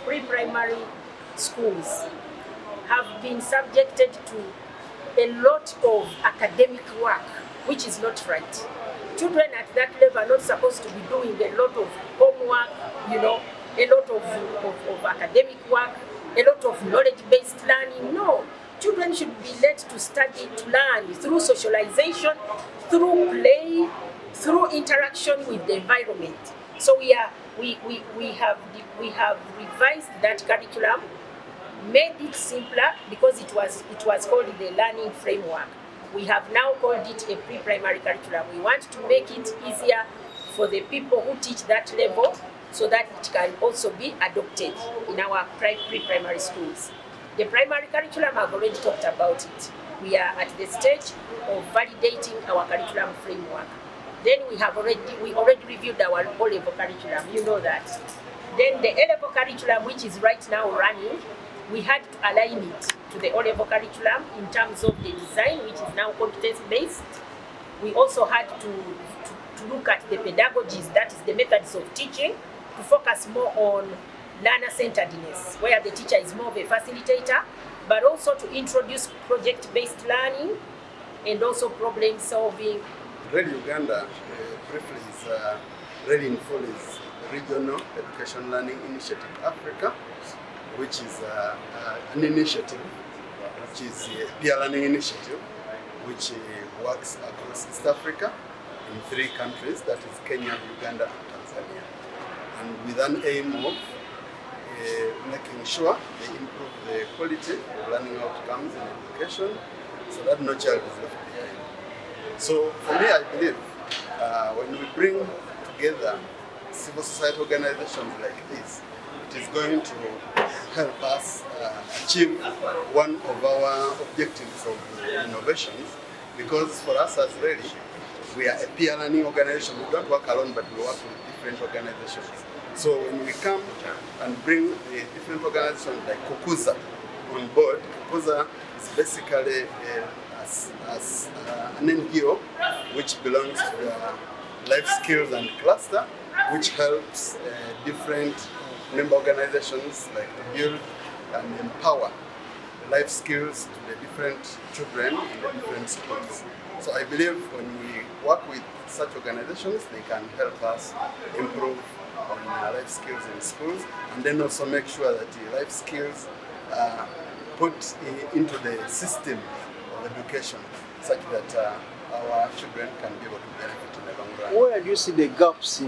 pre-primary schools have been subjected to a lot of academic work, which is not right. Children at that level are not supposed to be doing a lot of homework, a lot of academic work, a lot of knowledge-based learning. No, children should be led to study, to learn through socialization, through play, through interaction with the environment. So we have revised that curriculum, made it simpler because it was called the learning framework. We have now called it a pre-primary curriculum. We want to make it easier for the people who teach that level so that it can also be adopted in our pre-primary schools. The primary curriculum, I've already talked about it. We are at the stage of validating our curriculum framework. Then we already reviewed our O-level curriculum, you know that. Then the A-level curriculum, which is right now running, we had to align it to the O-level curriculum in terms of the design, which is now competence-based. We also had to look at the pedagogies, that is the methods of teaching, to focus more on learner-centeredness, where the teacher is more of a facilitator, but also to introduce project-based learning and also problem-solving. RED Uganda, briefly, is RED in full is Regional Education Learning Initiative Africa, which is an initiative, which is a peer learning initiative, which works across East Africa in 3 countries, that is Kenya, Uganda, and Tanzania, and with an aim of making sure they improve the quality of learning outcomes in education so that no child is left behind. So for me, I believe when we bring together civil society organizations like this, it is going to help us achieve one of our objectives of innovations, because for us as RED, we are a peer learning organization. We don't work alone, but we work with different organizations. So when we come and bring the different organizations like Kukuza on board, Kukuza is basically an NGO which belongs to the Life Skills and Cluster, which helps different member organizations like to build and empower the life skills to the different children in the different schools. So I believe when we work with such organizations, they can help us improve on life skills in schools, and then also make sure that the life skills are put into the system of education such that our children can be able to benefit in the long run. Where do you see the gaps in